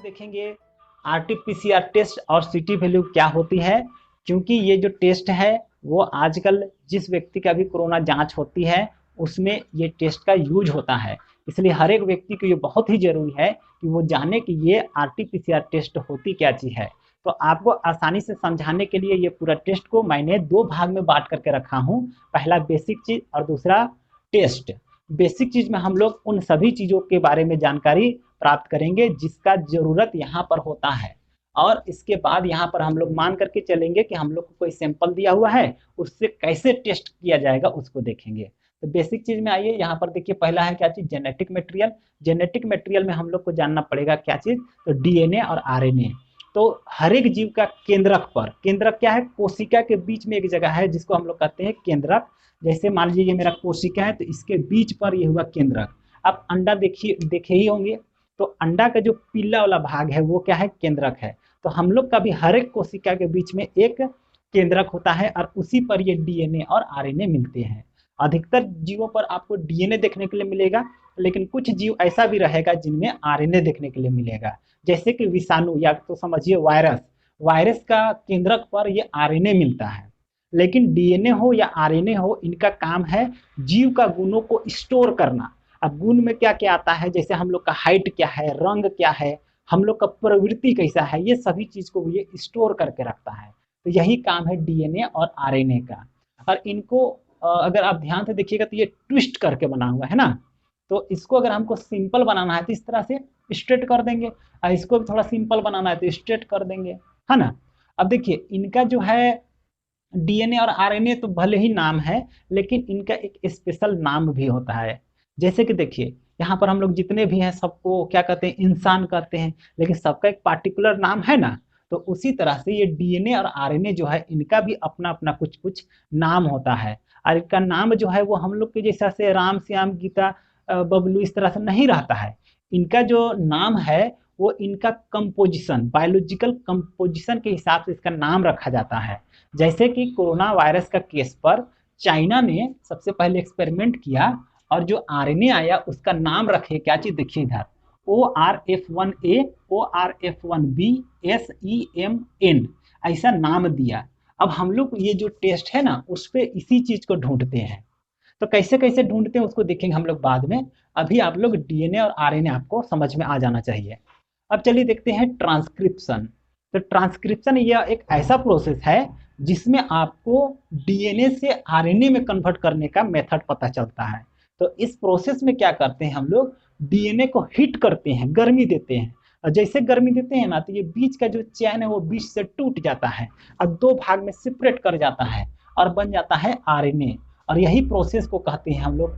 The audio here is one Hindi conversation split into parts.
देखेंगे आरटीपीसीआर टेस्ट और सिटी वैल्यू क्या होती है, क्योंकि ये जो टेस्ट है वो आजकल जिस व्यक्ति का भी कोरोना जांच होती है उसमें ये टेस्ट का यूज होता है। इसलिए हर एक व्यक्ति को ये बहुत ही जरूरी है कि वो जाने कि ये आरटीपीसीआर टेस्ट होती क्या चीज है। तो आपको आसानी से समझाने के लिए ये पूरा टेस्ट को मैंने दो भाग में बांट करके रखा हूँ। पहला बेसिक चीज और दूसरा टेस्ट। बेसिक चीज में हम लोग उन सभी चीजों के बारे में जानकारी प्राप्त करेंगे जिसका जरूरत यहाँ पर होता है, और इसके बाद यहाँ पर हम लोग मान करके चलेंगे कि हम लोग को कोई सैंपल दिया हुआ है, उससे कैसे टेस्ट किया जाएगा उसको देखेंगे। तो बेसिक चीज में आइए, यहाँ पर देखिए पहला है क्या चीज, जेनेटिक मटेरियल। जेनेटिक मटेरियल में हम लोग को जानना पड़ेगा क्या चीज, तो डीएनए और आरएनए। तो हर एक जीव का केंद्रक पर, केंद्रक क्या है, कोशिका के बीच में एक जगह है जिसको हम लोग कहते हैं केंद्रक। जैसे मान लीजिए ये मेरा कोशिका है तो इसके बीच पर ये हुआ केंद्रक। अब अंडा देखिए, देखे ही होंगे, तो अंडा का जो पीला वाला भाग है वो क्या है, केंद्रक है। तो हम लोग का भी हर एक कोशिका के बीच में एक केंद्रक होता है और उसी पर ये डीएनए और आरएनए मिलते हैं। अधिकतर जीवों पर आपको डीएनए देखने के लिए मिलेगा, लेकिन कुछ जीव ऐसा भी रहेगा जिनमें आरएनए देखने के लिए मिलेगा। जैसे कि विषाणु या तो समझिए वायरस, वायरस का केंद्रक पर ये आरएनए मिलता है। लेकिन डीएनए हो या आरएनए हो, इनका काम है जीव का गुणों को स्टोर करना। अब गुण में क्या क्या आता है, जैसे हम लोग का हाइट क्या है, रंग क्या है, हम लोग का प्रवृत्ति कैसा है, ये सभी चीज को ये स्टोर करके रखता है। तो यही काम है डीएनए और आरएनए का। और इनको अगर आप ध्यान से देखिएगा तो ये ट्विस्ट करके बना हुआ है ना। तो इसको अगर हमको सिंपल बनाना है तो इस तरह से स्ट्रेट कर देंगे, और इसको भी थोड़ा सिंपल बनाना है तो स्ट्रेट कर देंगे, है ना। अब देखिए इनका जो है डीएनए और आरएनए तो भले ही नाम है, लेकिन इनका एक स्पेशल नाम भी होता है। जैसे कि देखिए यहाँ पर हम लोग जितने भी हैं सबको क्या कहते हैं, इंसान कहते हैं, लेकिन सबका एक पार्टिकुलर नाम है ना। तो उसी तरह से ये डीएनए और आरएनए जो है इनका भी अपना अपना कुछ कुछ नाम होता है। और इनका नाम जो है वो हम लोग के जैसा से राम श्याम गीता बबलू इस तरह से नहीं रहता है। इनका जो नाम है वो इनका कंपोजिशन, बायोलॉजिकल कंपोजिशन के हिसाब से इसका नाम रखा जाता है। जैसे कि कोरोना वायरस का केस पर चाइना ने सबसे पहले एक्सपेरिमेंट किया, और जो आरएनए आया उसका नाम रखे क्या चीज, देखिए इधर ORF1A, ORF1B, SEMN, ऐसा नाम दिया। अब हम लोग ये जो टेस्ट है ना उस पर इसी चीज को ढूंढते हैं। तो कैसे कैसे ढूंढते हैं उसको देखेंगे हम लोग बाद में। अभी आप लोग डीएनए और आरएनए आपको समझ में आ जाना चाहिए। अब चलिए देखते हैं ट्रांसक्रिप्शन। तो ट्रांसक्रिप्शन यह एक ऐसा प्रोसेस है जिसमें आपको डीएनए से आरएनए में कन्वर्ट करने का मेथड पता चलता है। तो इस प्रोसेस में क्या करते हैं हम लोग, डीएनए को हिट करते हैं, गर्मी देते हैं। और जैसे गर्मी देते हैं ना तो ये बीच का जो चैन है वो बीच से टूट जाता है और दो भाग में सेपरेट कर जाता है और बन जाता है आरएनए। और यही प्रोसेस को कहते हैं हम लोग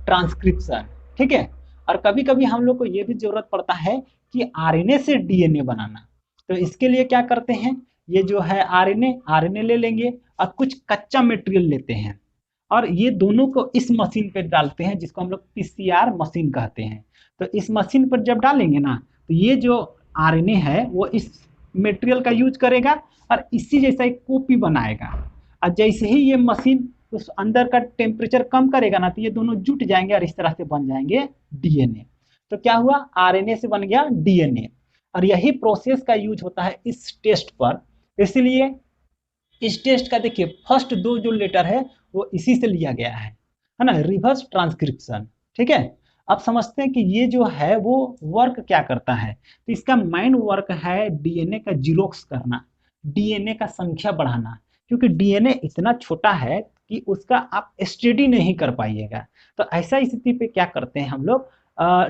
ट्रांसक्रिप्शन, ठीक है। और कभी कभी हम लोग को ये भी जरूरत पड़ता है कि आरएनए से डीएनए बनाना। तो इसके लिए क्या करते हैं, ये जो है आरएनए ले लेंगे और कुछ कच्चा मटेरियल लेते हैं, और ये दोनों को इस मशीन पे डालते हैं जिसको हम लोग पीसीआर मशीन कहते हैं। तो इस मशीन पर जब डालेंगे ना तो ये जो आरएनए है वो इस मटेरियल का यूज करेगा और इसी जैसा एक कॉपी बनाएगा। और जैसे ही ये मशीन उस अंदर का टेम्परेचर कम करेगा ना तो ये दोनों जुट जाएंगे और इस तरह से बन जाएंगे डीएनए। तो क्या हुआ, आरएनए से बन गया डीएनए। और यही प्रोसेस का यूज होता है इस टेस्ट पर। इसलिए इस टेस्ट का देखिए फर्स्ट दो जो लेटर है वो इसी से लिया गया है ना, रिवर्स ट्रांसक्रिप्शन, ठीक है। अब समझते हैं कि ये जो है वो वर्क क्या करता है। तो इसका मेन वर्क है डीएनए का जीरोक्स करना, डीएनए का संख्या बढ़ाना, क्योंकि डीएनए इतना छोटा है कि उसका आप स्टडी नहीं कर पाइएगा। तो ऐसा स्थिति पे क्या करते हैं हम लोग,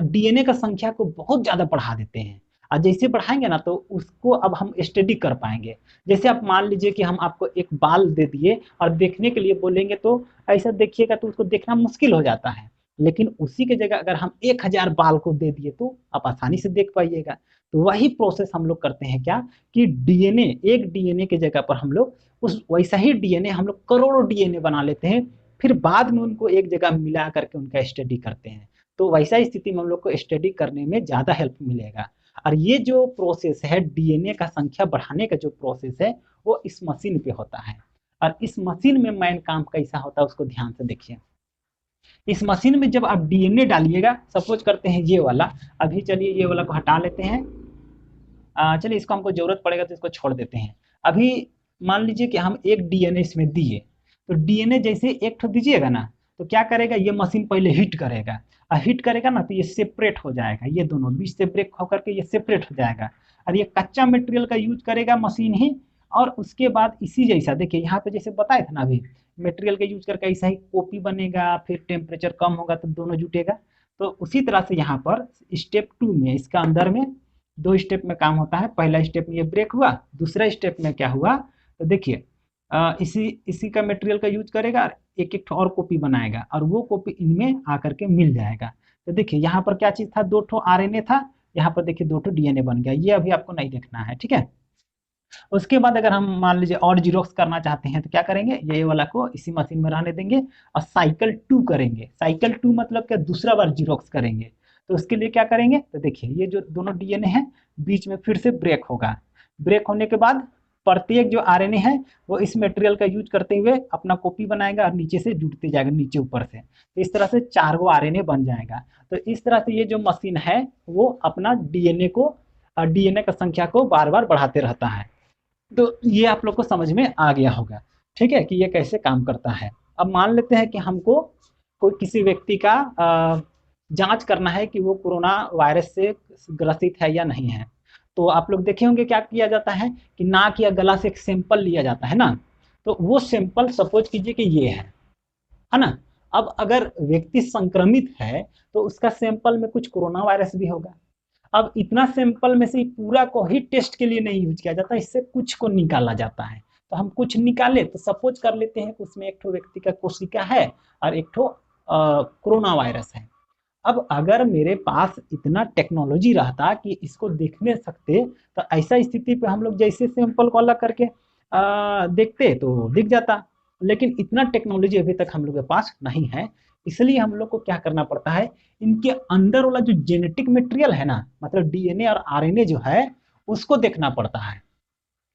डीएनए का संख्या को बहुत ज्यादा बढ़ा देते हैं। और जैसे बढ़ाएंगे ना तो उसको अब हम स्टडी कर पाएंगे। जैसे आप मान लीजिए कि हम आपको एक बाल दे दिए और देखने के लिए बोलेंगे तो ऐसा देखिएगा तो उसको देखना मुश्किल हो जाता है। लेकिन उसी के जगह अगर हम 1000 बाल को दे दिए तो आप आसानी से देख पाइएगा। तो वही प्रोसेस हम लोग करते हैं क्या, कि डीएनए, एक डीएनए के जगह पर हम लोग उस वैसा ही डीएनए हम लोग करोड़ों डीएनए बना लेते हैं, फिर बाद में उनको एक जगह मिला करके उनका स्टडी करते हैं। तो वैसा स्थिति में हम लोग को स्टडी करने में ज्यादा हेल्प मिलेगा। और ये जो प्रोसेस है डीएनए का संख्या बढ़ाने का जो प्रोसेस है वो इस मशीन पे होता है। और इस मशीन में मेन काम कैसा होता है उसको ध्यान से देखिए। इस मशीन में जब आप डीएनए डालिएगा, सपोज करते हैं ये वाला, अभी चलिए ये वाला को हटा लेते हैं, चलिए इसको हमको जरूरत पड़ेगा तो इसको छोड़ देते हैं। अभी मान लीजिए कि हम एक डीएनए इसमें दिए, तो डीएनए जैसे एक ठो दीजिएगा ना, तो क्या करेगा, ये मशीन पहले हिट करेगा, और हिट करेगा ना तो ये सेपरेट हो जाएगा, ये दोनों बीच से ब्रेक होकर के ये सेपरेट हो जाएगा, और ये कच्चा मटेरियल का यूज करेगा मशीन ही। और उसके बाद इसी जैसा देखिए यहाँ पे जैसे बताया था ना अभी, मटेरियल का यूज करके ऐसा ही कॉपी बनेगा, फिर टेम्परेचर कम होगा तो दोनों जुटेगा। तो उसी तरह से यहाँ पर स्टेप 2 में, इसका अंदर में 2 स्टेप में काम होता है। पहला स्टेप में ये ब्रेक हुआ, दूसरा स्टेप में क्या हुआ, तो देखिए इसी इसी का मटेरियल का यूज करेगा, एक एक और कॉपी बनाएगा, और वो कॉपी इनमें आकर के मिल जाएगा। तो देखिए यहाँ पर क्या चीज था, 2 ठो आरएनए था, यहाँ पर देखिए 2 ठो डीएनए बन गया, ये अभी आपको नहीं देखना है, ठीक है। उसके बाद अगर हम मान लीजिए और जीरोक्स करना चाहते हैं तो क्या करेंगे, ये वाला को इसी मशीन में रहने देंगे और साइकिल 2 करेंगे। साइकिल 2 मतलब क्या, दूसरा बार जीरोक्स करेंगे। तो उसके लिए क्या करेंगे, तो देखिए ये जो दोनों डीएनए हैं बीच में फिर से ब्रेक होगा। ब्रेक होने के बाद प्रत्येक जो आरएनए है वो इस मटेरियल का यूज करते हुए अपना कॉपी बनाएगा और नीचे से जुड़ते जाएगा, नीचे ऊपर से। तो इस तरह से 4 गो आरएनए बन जाएगा। तो इस तरह से ये जो मशीन है वो अपना डीएनए का संख्या को बार बार बढ़ाते रहता है। तो ये आप लोग को समझ में आ गया होगा, ठीक है, कि ये कैसे काम करता है। अब मान लेते हैं कि हमको कोई किसी व्यक्ति का जांच करना है कि वो कोरोना वायरस से ग्रसित है या नहीं है। तो आप लोग देखे होंगे क्या किया जाता है कि नाक या गला से एक सैंपल लिया जाता है ना। तो वो सैंपल सपोज कीजिए कि ये है ना। अब अगर व्यक्ति संक्रमित है तो उसका सैंपल में कुछ कोरोना वायरस भी होगा। अब इतना सैंपल में से पूरा को ही टेस्ट के लिए नहीं यूज किया जाता, इससे कुछ को निकाला जाता है। तो हम कुछ निकाले तो सपोज कर लेते हैं कि उसमें एक ठो व्यक्ति का कोशिका है और एक ठो कोरोना वायरस है। अब अगर मेरे पास इतना टेक्नोलॉजी रहता कि इसको देखने सकते, तो ऐसा स्थिति पे हम लोग जैसे सैंपल को अलग करके देखते तो दिख जाता। लेकिन इतना टेक्नोलॉजी अभी तक हम लोग के पास नहीं है, इसलिए हम लोग को क्या करना पड़ता है, इनके अंदर वाला जो जेनेटिक मटेरियल है ना, मतलब डीएनए और आरएनए जो है उसको देखना पड़ता है।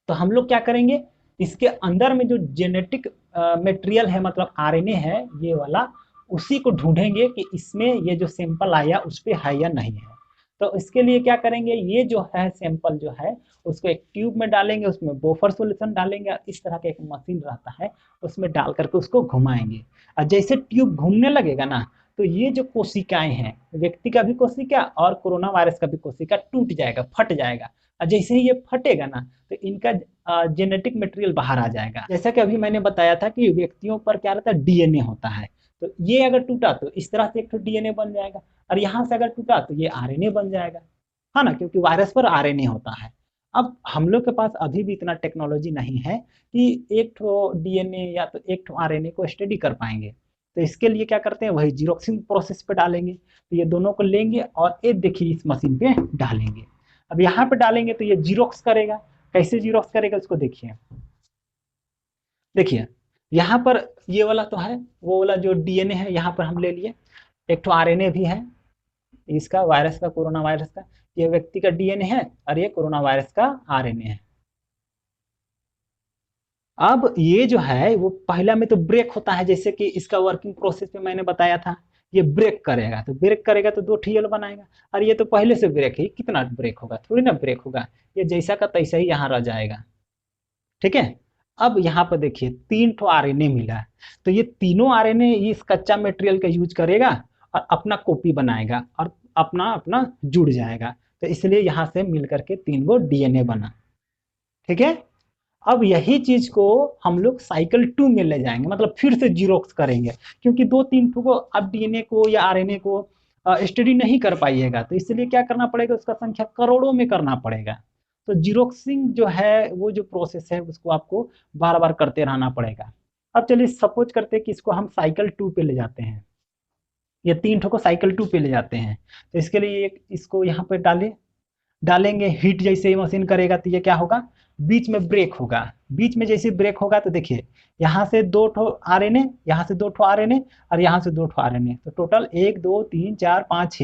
तो हम लोग क्या करेंगे, इसके अंदर में जो जेनेटिक मटेरियल है मतलब आरएनए है ये वाला, उसी को ढूंढेंगे कि इसमें ये जो सैंपल आया उस पर है या नहीं है। तो इसके लिए क्या करेंगे, ये जो है सैंपल जो है उसको एक ट्यूब में डालेंगे, उसमें बोफर सॉल्यूशन डालेंगे और इस तरह का एक मशीन रहता है उसमें डाल करके उसको घुमाएंगे। और जैसे ट्यूब घूमने लगेगा ना, तो ये जो कोशिकाएं हैं, व्यक्ति का भी कोशिका और कोरोना वायरस का भी कोशिका टूट जाएगा, फट जाएगा। और जैसे ही ये फटेगा ना तो इनका जेनेटिक मटेरियल बाहर आ जाएगा। जैसा कि अभी मैंने बताया था कि व्यक्तियों पर क्या रहता है, डीएनए होता है। तो ये अगर टूटा तो इस तरह से एक तो डीएनए बन जाएगा, और यहाँ से अगर टूटा तो ये आरएनए बन जाएगा, है ना, क्योंकि वायरस पर आरएनए होता है। अब हम लोग के पास अभी भी इतना टेक्नोलॉजी नहीं है कि एक ठो डीएनए या तो एक ठो आरएनए को स्टडी कर पाएंगे। तो इसके लिए क्या करते हैं, वही जीरोक्सिंग प्रोसेस पे डालेंगे। तो ये दोनों को लेंगे और ये देखिए इस मशीन पे डालेंगे। अब यहाँ पे डालेंगे तो ये जीरोक्स करेगा। कैसे जीरोक्स करेगा उसको देखिए। देखिए यहाँ पर ये वाला तो है, वो वाला जो डीएनए है यहाँ पर हम ले लिए, एक तो आरएनए भी है इसका, वायरस का, कोरोना वायरस का। ये व्यक्ति का डीएनए है और ये कोरोना वायरस का आरएनए है। अब ये जो है वो पहला में तो ब्रेक होता है, जैसे कि इसका वर्किंग प्रोसेस में मैंने बताया था। ये ब्रेक करेगा तो दो टीएल बनाएगा, और ये तो पहले से ब्रेक है, कितना ब्रेक होगा, थोड़ी ना ब्रेक होगा, ये जैसा का तैसा ही यहाँ रह जाएगा, ठीक है। अब यहाँ पर देखिए 3 ठो आरएनए मिला है, तो ये तीनों आरएनए इस कच्चा मटेरियल का यूज करेगा और अपना कॉपी बनाएगा और अपना अपना जुड़ जाएगा। तो इसलिए यहाँ से मिल करके 3 गो डीएनए बना, ठीक है। अब यही चीज को हम लोग साइकिल 2 में ले जाएंगे, मतलब फिर से जीरोक्स करेंगे, क्योंकि 2-3 ठो को अब डीएनए को या आरएनए को स्टडी नहीं कर पाइएगा, तो इसलिए क्या करना पड़ेगा, उसका संख्या करोड़ों में करना पड़ेगा। तो जीरोक्सिंग जो है वो जो प्रोसेस है उसको आपको बार बार करते रहना पड़ेगा। अब चलिए सपोज करते हैं कि इसको हम साइकिल 2 पे ले जाते हैं, ये 3 ठो को साइकिल 2 पे ले जाते हैं। तो इसके लिए इसको यहाँ पे डालेंगे, हीट जैसे ही मशीन करेगा तो ये क्या होगा, बीच में ब्रेक होगा। बीच में जैसे ब्रेक होगा तो देखिए यहाँ से 2 ठो आरएनए, यहाँ से 2 ठो आरएनए और यहाँ से 2 ठो आरएनए, तो टोटल 1 2 3 4 5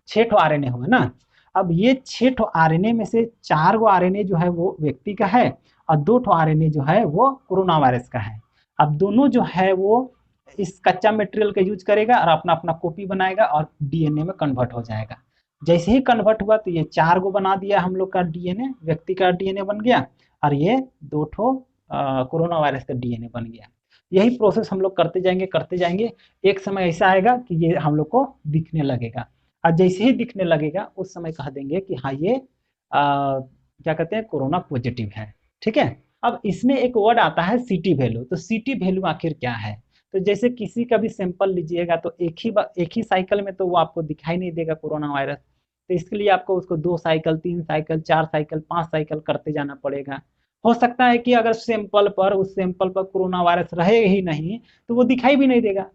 6 ठो आरएनए हुआ ना। अब ये 6 ठो आरएनए में से 4 गो आरएनए जो है वो व्यक्ति का है और 2 ठो आरएनए जो है वो कोरोना वायरस का है। अब दोनों जो है वो इस कच्चा मटेरियल का यूज करेगा और अपना अपना कॉपी बनाएगा और डीएनए में कन्वर्ट हो जाएगा। जैसे ही कन्वर्ट हुआ तो ये 4 गो बना दिया हम लोग का डीएनए, व्यक्ति का डीएनए बन गया, और ये 2 ठो कोरोना वायरस का डीएनए बन गया। यही प्रोसेस हम लोग करते जाएंगे, एक समय ऐसा आएगा कि ये हम लोग को दिखने लगेगा, और जैसे ही दिखने लगेगा उस समय कह देंगे कि हाँ ये क्या कहते हैं, कोरोना पॉजिटिव है। ठीक है। अब इसमें एक वर्ड आता है सिटी वैल्यू। तो सिटी वैल्यू आखिर क्या है? तो जैसे किसी का भी सैंपल लीजिएगा तो एक ही साइकिल में तो वो आपको दिखाई नहीं देगा कोरोना वायरस, तो इसके लिए आपको उसको 2 साइकिल, 3 साइकिल, 4 साइकिल, 5 साइकिल करते जाना पड़ेगा। हो सकता है कि अगर उस सैंपल पर कोरोना वायरस रहे ही नहीं तो वो दिखाई भी नहीं देगा।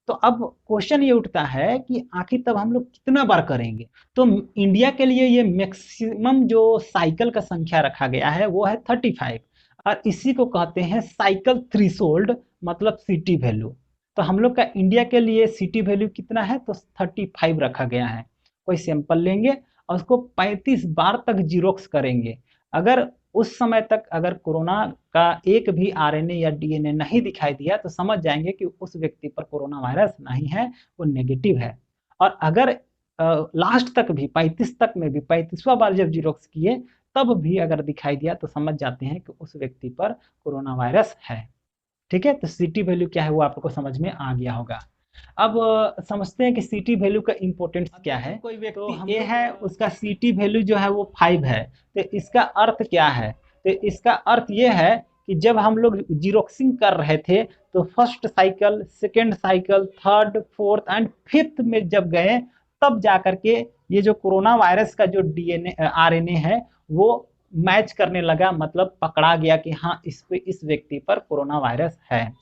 तो अब क्वेश्चन ये उठता है कि आखिर तब हम लोग कितना बार करेंगे? तो इंडिया के लिए ये मैक्सिमम जो साइकिल का संख्या रखा गया है वो है 35, और इसी को कहते हैं साइकिल थ्रेशोल्ड, मतलब सिटी वैल्यू। तो हम लोग का इंडिया के लिए सिटी वैल्यू कितना है? तो 35 रखा गया है। कोई सैंपल लेंगे और उसको 35 बार तक जीरोक्स करेंगे। अगर उस समय तक अगर कोरोना का एक भी आरएनए या डीएनए नहीं दिखाई दिया तो समझ जाएंगे कि उस व्यक्ति पर कोरोना वायरस नहीं है, वो नेगेटिव है। और अगर लास्ट तक भी 35 तक में भी 35वां बार जब जीरोक्स किए तब भी अगर दिखाई दिया तो समझ जाते हैं कि उस व्यक्ति पर कोरोना वायरस है। ठीक है। तो सिटी वैल्यू क्या है वो आपको समझ में आ गया होगा। अब समझते हैं कि सिटी वैल्यू का इंपॉर्टेंस क्या है। कोई व्यक्ति ए है, उसका सिटी वैल्यू जो है वो 5 है, तो इसका अर्थ क्या है? तो इसका अर्थ ये है कि जब हम लोग जीरोक्सिंग कर रहे थे तो first cycle, second cycle, third, fourth and fifth में जब गए तब जाकर के ये जो कोरोना वायरस का जो डीएनए आरएनए है वो मैच करने लगा, मतलब पकड़ा गया कि हाँ इस व्यक्ति पर कोरोना वायरस है।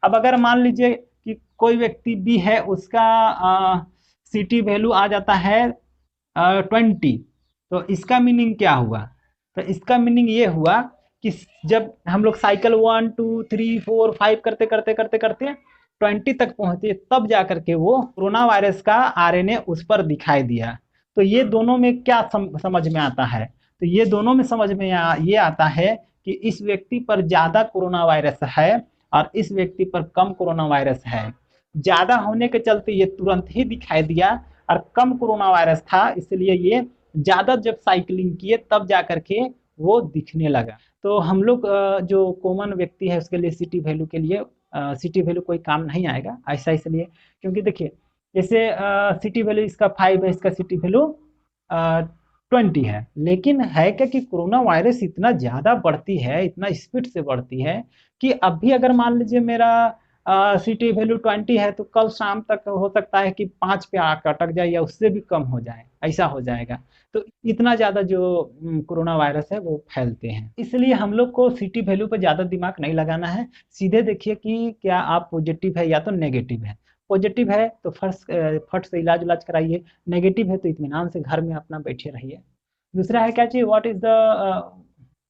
अब अगर मान लीजिए कि कोई व्यक्ति भी है, उसका सिटी वैल्यू आ जाता है 20, तो इसका मीनिंग क्या हुआ? तो इसका मीनिंग ये हुआ कि जब हम लोग साइकिल 1 2 3 4 5 करते करते करते करते 20 तक पहुंचे तब जाकर के वो कोरोना वायरस का आरएनए उस पर दिखाई दिया। तो ये दोनों में क्या समझ में आता है? तो ये दोनों में समझ में ये आता है कि इस व्यक्ति पर ज्यादा कोरोना वायरस है और इस व्यक्ति पर कम कोरोना वायरस है। ज्यादा होने के चलते ये तुरंत ही दिखाई दिया, और कम कोरोना वायरस था इसलिए ये ज्यादा जब साइकिलिंग किए तब जाकर के वो दिखने लगा। तो हम लोग जो कॉमन व्यक्ति है उसके लिए सिटी वैल्यू के लिए सिटी वैल्यू कोई काम नहीं आएगा, ऐसा इसलिए क्योंकि देखिए जैसे सिटी वैल्यू इसका 5 है, इसका सिटी वैल्यू 20 है, लेकिन है क्या कि कोरोना वायरस इतना ज़्यादा बढ़ती है, इतना स्पीड से बढ़ती है कि अभी अगर मान लीजिए मेरा सिटी वैल्यू 20 है तो कल शाम तक हो सकता है कि 5 पे आकर अटक जाए या उससे भी कम हो जाए, ऐसा हो जाएगा। तो इतना ज़्यादा जो कोरोना वायरस है वो फैलते हैं, इसलिए हम लोग को सिटी वैल्यू पर ज़्यादा दिमाग नहीं लगाना है। सीधे देखिए कि क्या आप पॉजिटिव है या तो नेगेटिव है। पॉजिटिव है तो फट से इलाज कराइए, नेगेटिव है तो इत्मीनान से घर में अपना बैठे रहिए। दूसरा है क्या चाहिए, व्हाट इज द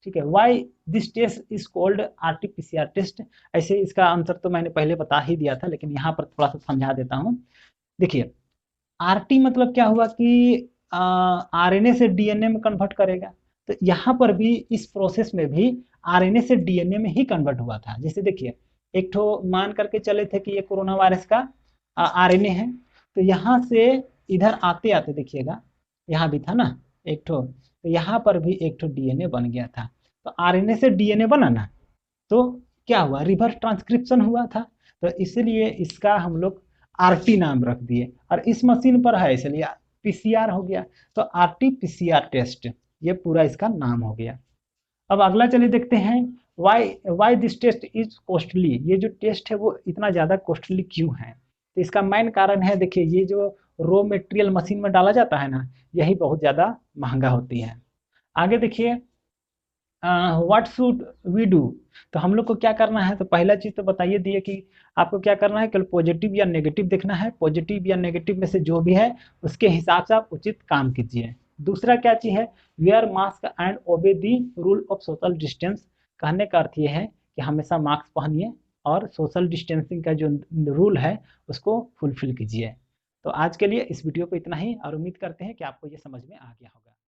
ठीक है, why this test is called RTPCR test. ऐसे इसका आंसर तो मैंने पहले बता ही दिया था, लेकिन यहाँ पर थोड़ा सा समझा देता हूँ। देखिए आरटी मतलब क्या हुआ कि आरएनए से डीएनए में कन्वर्ट करेगा। तो यहाँ पर भी इस प्रोसेस में भी आरएनए से डीएनए में ही कन्वर्ट हुआ था। जैसे देखिए एक ठो मान करके चले थे कि ये कोरोना वायरस का आरएनए है, तो यहाँ से इधर आते आते देखिएगा यहाँ भी था ना एक ठो, तो यहाँ पर भी एक ठो डीएनए बन गया था। तो आरएनए से डीएनए बना ना, तो क्या हुआ, रिवर्स ट्रांसक्रिप्शन हुआ था। तो इसलिए इसका हम लोग आरटी नाम रख दिए, और इस मशीन पर है इसलिए पीसीआर हो गया। तो आरटी पीसीआर टेस्ट ये पूरा इसका नाम हो गया। अब अगला चलिए देखते हैं, why why this test is costly. ये जो टेस्ट है वो इतना ज़्यादा कॉस्टली क्यों है? तो इसका मेन कारण है, देखिए ये जो रॉ मटेरियल मशीन में डाला जाता है ना, यही बहुत ज़्यादा महंगा होती है। आगे देखिए व्हाट शुड वी डू। तो हम लोग को क्या करना है? तो पहला चीज़ तो बताइए दिए कि आपको क्या करना है, केवल पॉजिटिव या नेगेटिव देखना है। पॉजिटिव या नेगेटिव में से जो भी है उसके हिसाब से आप उचित काम कीजिए। दूसरा क्या चीज़ है, वेयर मास्क एंड ओबे दी रूल ऑफ सोशल डिस्टेंस। कहने का अर्थ ये है कि हमेशा मास्क पहनिए और सोशल डिस्टेंसिंग का जो रूल है उसको फुलफिल कीजिए। तो आज के लिए इस वीडियो को इतना ही, और उम्मीद करते हैं कि आपको ये समझ में आ गया होगा।